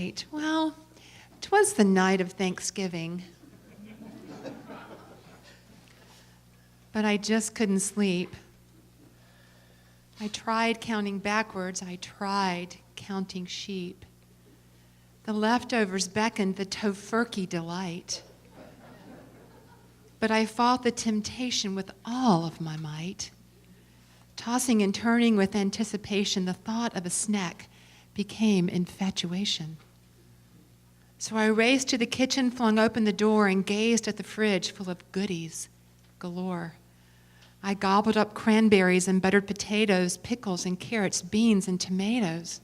right. Well, 'twas the night of Thanksgiving. But I just couldn't sleep. I tried counting backwards. I tried counting sheep. The leftovers beckoned the tofurkey delight. But I fought the temptation with all of my might. Tossing and turning with anticipation, the thought of a snack became infatuation. So I raced to the kitchen, flung open the door, and gazed at the fridge full of goodies galore. I gobbled up cranberries and buttered potatoes, pickles and carrots, beans and tomatoes.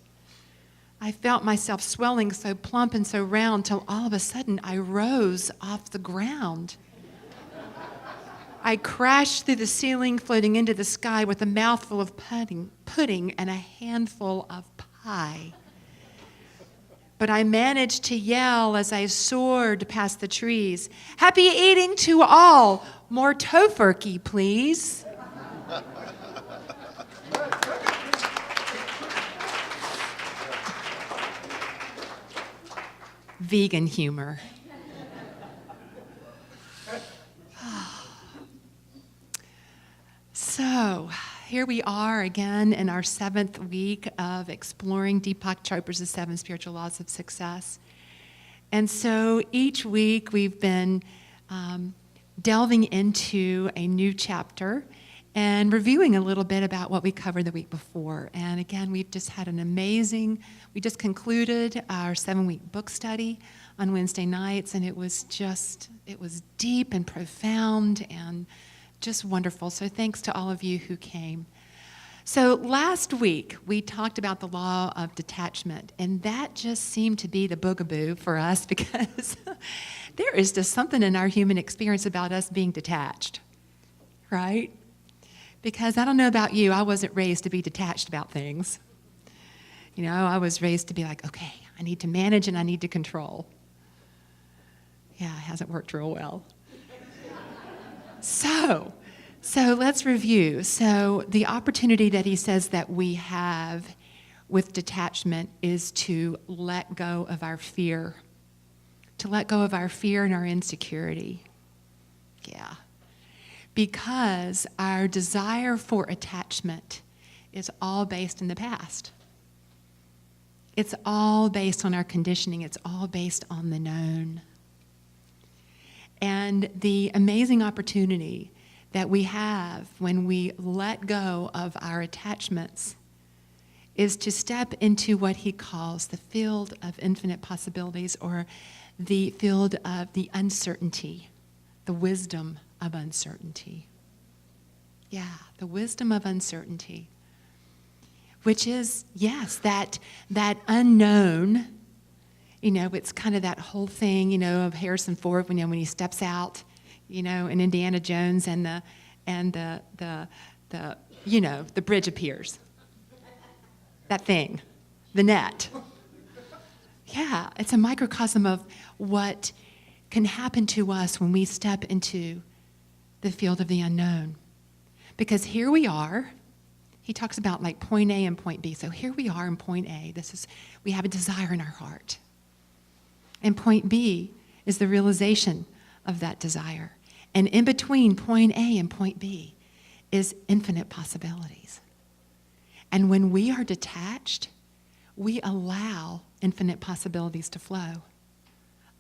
I felt myself swelling so plump and so round till all of a sudden I rose off the ground. I crashed through the ceiling, floating into the sky with a mouthful of pudding and a handful of pie. But I managed to yell as I soared past the trees, "Happy eating to all! More tofurkey, please." Vegan humor. So, here we are again in our 7th week of exploring Deepak Chopra's 7 Spiritual Laws of Success. And so each week we've been delving into a new chapter and reviewing a little bit about what we covered the week before. And again, we've just had we just concluded our 7-week book study on Wednesday nights, and it was deep and profound and just wonderful. So thanks to all of you who came. So last week, we talked about the law of detachment, and that just seemed to be the boogaboo for us because there is just something in our human experience about us being detached, right? Because I don't know about you, I wasn't raised to be detached about things. You know, I was raised to be like, okay, I need to manage and I need to control. Yeah, it hasn't worked real well. So let's review. So the opportunity that he says that we have with detachment is to let go of our fear. To let go of our fear and our insecurity. Yeah. Because our desire for attachment is all based in the past. It's all based on our conditioning. It's all based on the known. And the amazing opportunity that we have when we let go of our attachments is to step into what he calls the field of infinite possibilities, or the field of the uncertainty, the wisdom of uncertainty. Yeah, the wisdom of uncertainty, which is, yes, that unknown. You know, it's kind of that whole thing, you know, of Harrison Ford when he steps out, you know, in Indiana Jones, and the bridge appears. That thing, the net. Yeah, it's a microcosm of what can happen to us when we step into the field of the unknown. Because here we are. He talks about like point A and point B. So here we are in point A. We have a desire in our heart. And point B is the realization of that desire. And in between point A and point B is infinite possibilities. And when we are detached, we allow infinite possibilities to flow.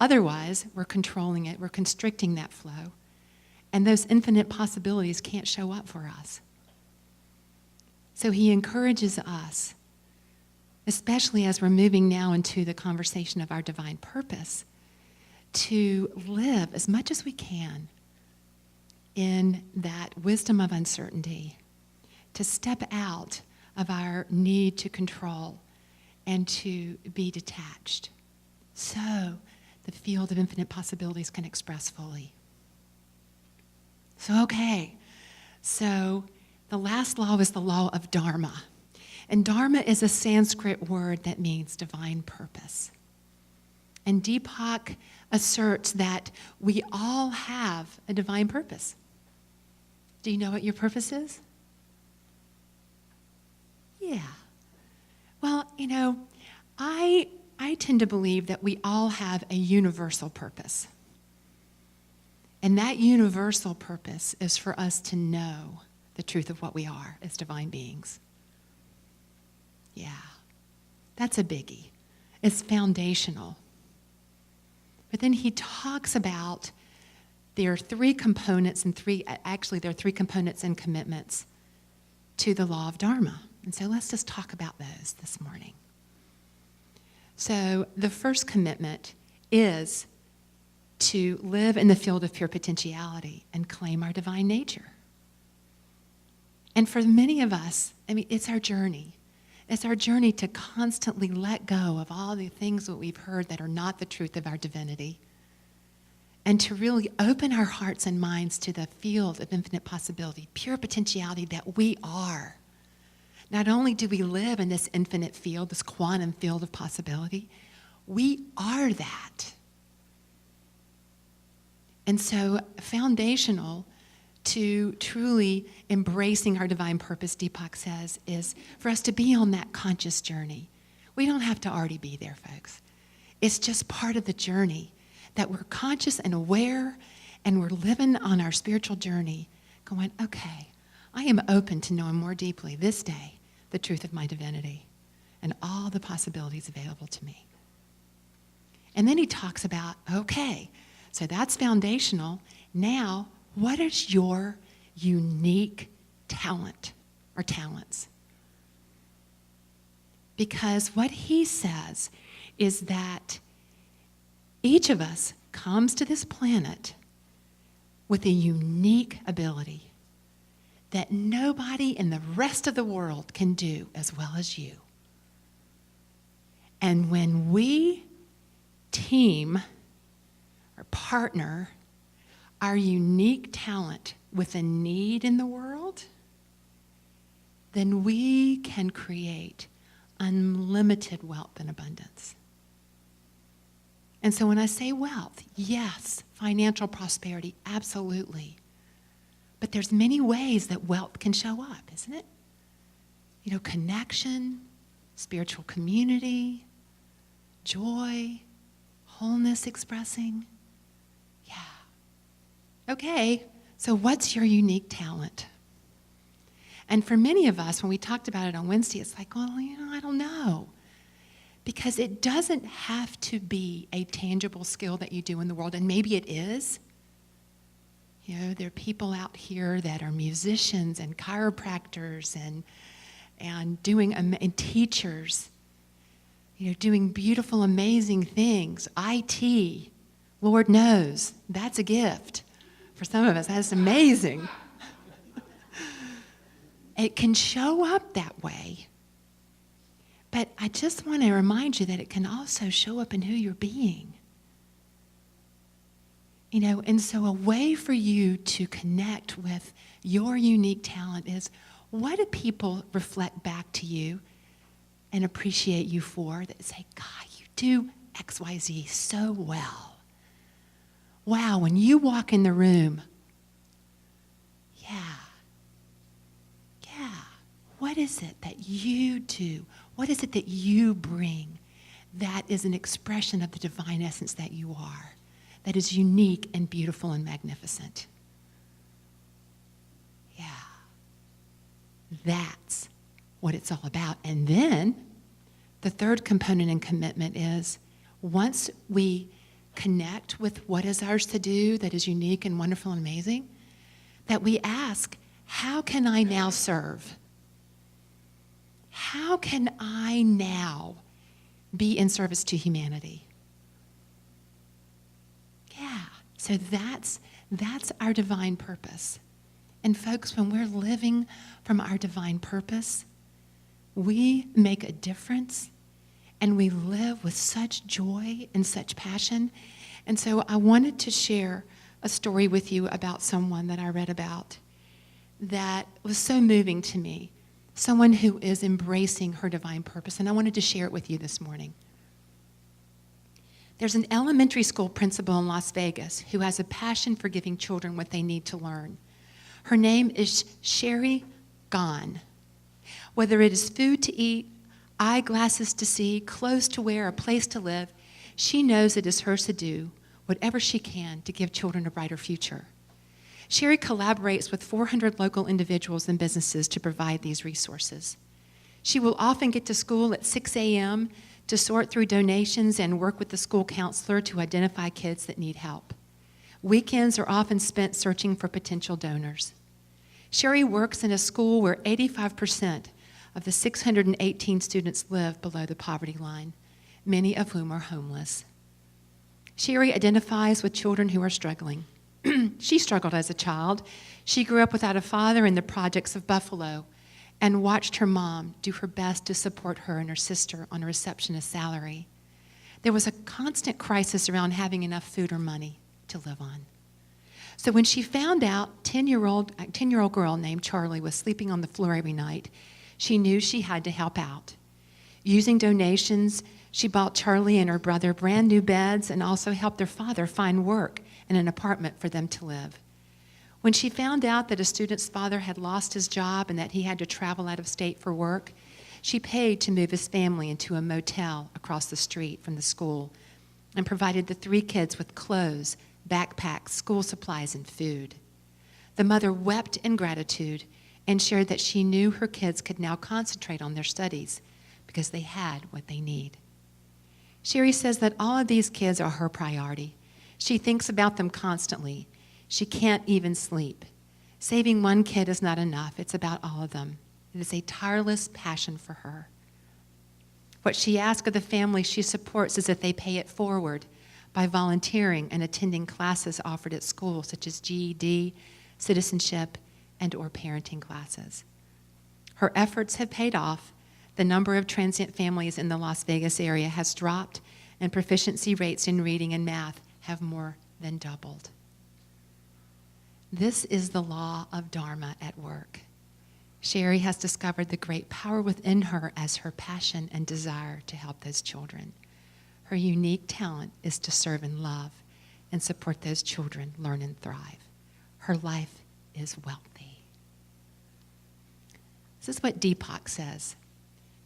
Otherwise, we're controlling it, we're constricting that flow. And those infinite possibilities can't show up for us. So he encourages us, especially as we're moving now into the conversation of our divine purpose, to live as much as we can in that wisdom of uncertainty, to step out of our need to control and to be detached, so the field of infinite possibilities can express fully. So the last law is the law of Dharma. And Dharma is a Sanskrit word that means divine purpose. And Deepak asserts that we all have a divine purpose. Do you know what your purpose is? Yeah. Well, you know, I tend to believe that we all have a universal purpose. And that universal purpose is for us to know the truth of what we are as divine beings. Yeah, that's a biggie. It's foundational. But then he talks about there are three components and there are three components and commitments to the law of Dharma. And so let's just talk about those this morning. So the first commitment is to live in the field of pure potentiality and claim our divine nature. And for many of us, it's our journey. It's our journey to constantly let go of all the things that we've heard that are not the truth of our divinity, and to really open our hearts and minds to the field of infinite possibility, pure potentiality that we are. Not only do we live in this infinite field, this quantum field of possibility, we are that. And so foundational to truly embracing our divine purpose, Deepak says, is for us to be on that conscious journey. We don't have to already be there, folks. It's just part of the journey that we're conscious and aware, and we're living on our spiritual journey going, okay, I am open to knowing more deeply this day the truth of my divinity and all the possibilities available to me. And then he talks about, okay, so that's foundational. Now, what is your unique talent or talents? Because what he says is that each of us comes to this planet with a unique ability that nobody in the rest of the world can do as well as you. And when we team or partner our unique talent with a need in the world, then we can create unlimited wealth and abundance. And so when I say wealth, yes, financial prosperity, absolutely. But there's many ways that wealth can show up, isn't it? Connection, spiritual community, joy, wholeness expressing. Yeah. Okay, so what's your unique talent? And for many of us, when we talked about it on Wednesday, it's like, well, I don't know. Because it doesn't have to be a tangible skill that you do in the world, and maybe it is. There are people out here that are musicians and chiropractors and teachers, doing beautiful, amazing things. IT, Lord knows, that's a gift. For some of us, that's amazing. It can show up that way. But I just want to remind you that it can also show up in who you're being. And so a way for you to connect with your unique talent is, what do people reflect back to you and appreciate you for that say, God, you do X, Y, Z so well. Wow, when you walk in the room, what is it that you do? What is it that you bring that is an expression of the divine essence that you are, that is unique and beautiful and magnificent? Yeah. That's what it's all about. And then the third component in commitment is, once we connect with what is ours to do that is unique and wonderful and amazing, that we ask, how can I now serve? How can I now be in service to humanity? Yeah, so that's our divine purpose. And folks, when we're living from our divine purpose, we make a difference and we live with such joy and such passion. And so I wanted to share a story with you about someone that I read about that was so moving to me. Someone who is embracing her divine purpose, and I wanted to share it with you this morning. There's an elementary school principal in Las Vegas who has a passion for giving children what they need to learn. Her name is Sheryl. Whether it is food to eat, eyeglasses to see, clothes to wear, a place to live, she knows it is hers to do whatever she can to give children a brighter future. Sherry collaborates with 400 local individuals and businesses to provide these resources. She will often get to school at 6 a.m. to sort through donations and work with the school counselor to identify kids that need help. Weekends are often spent searching for potential donors. Sherry works in a school where 85% of the 618 students live below the poverty line, many of whom are homeless. Sherry identifies with children who are struggling. She struggled as a child. She grew up without a father in the projects of Buffalo and watched her mom do her best to support her and her sister on a receptionist salary. There was a constant crisis around having enough food or money to live on. So when she found out a 10-year-old girl named Charlie was sleeping on the floor every night, she knew she had to help out. Using donations, she bought Charlie and her brother brand new beds and also helped their father find work and an apartment for them to live. When she found out that a student's father had lost his job and that he had to travel out of state for work, she paid to move his family into a motel across the street from the school and provided the 3 kids with clothes, backpacks, school supplies, and food. The mother wept in gratitude and shared that she knew her kids could now concentrate on their studies because they had what they need. Sherry says that all of these kids are her priority. She thinks about them constantly. She can't even sleep. Saving one kid is not enough. It's about all of them. It is a tireless passion for her. What she asks of the family she supports is that they pay it forward by volunteering and attending classes offered at school, such as GED, citizenship, and/or parenting classes. Her efforts have paid off. The number of transient families in the Las Vegas area has dropped, and proficiency rates in reading and math have more than doubled. This is the law of Dharma at work. Sherry has discovered the great power within her as her passion and desire to help those children. Her unique talent is to serve and love and support those children learn and thrive. Her life is wealthy. This is what Deepak says.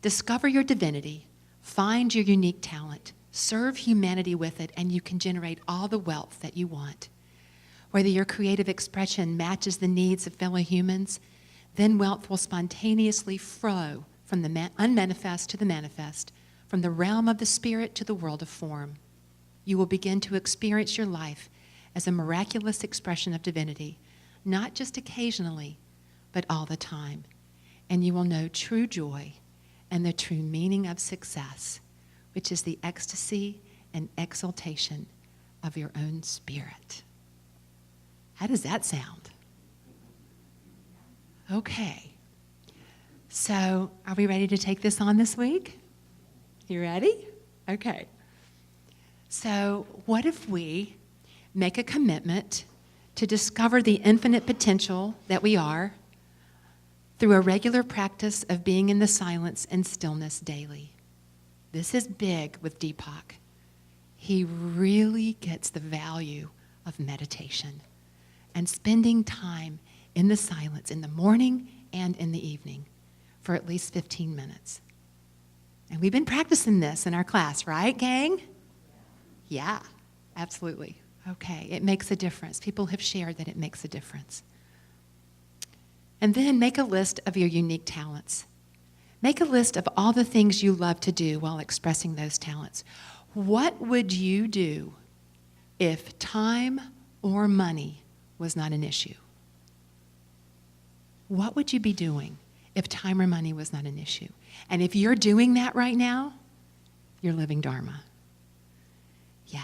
Discover your divinity, find your unique talent, serve humanity with it, and you can generate all the wealth that you want. Whether your creative expression matches the needs of fellow humans, then wealth will spontaneously flow from the unmanifest to the manifest, from the realm of the spirit to the world of form. You will begin to experience your life as a miraculous expression of divinity, not just occasionally, but all the time. And you will know true joy and the true meaning of success, which is the ecstasy and exaltation of your own spirit. How does that sound? Okay. So, are we ready to take this on this week? You ready? Okay. So, what if we make a commitment to discover the infinite potential that we are through a regular practice of being in the silence and stillness daily? This is big with Deepak. He really gets the value of meditation and spending time in the silence in the morning and in the evening for at least 15 minutes. And we've been practicing this in our class, right, gang? Yeah, absolutely. Okay, it makes a difference. People have shared that it makes a difference. And then make a list of your unique talents. Make a list of all the things you love to do while expressing those talents. What would you do if time or money was not an issue? What would you be doing if time or money was not an issue? And if you're doing that right now, you're living Dharma. Yeah.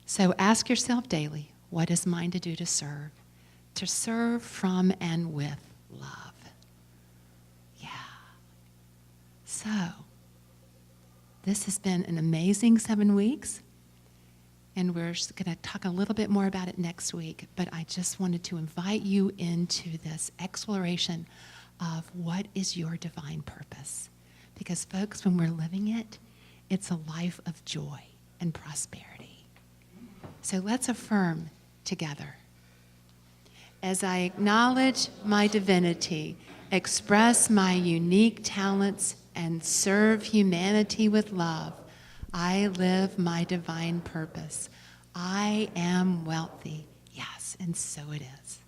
So ask yourself daily, what is mine to do to serve? To serve from and with love. Yeah. So, this has been an amazing 7 weeks. And we're going to talk a little bit more about it next week. But I just wanted to invite you into this exploration of what is your divine purpose. Because, folks, when we're living it, it's a life of joy and prosperity. So let's affirm together. As I acknowledge my divinity, express my unique talents and serve humanity with love, I live my divine purpose. I am wealthy. Yes, and so it is.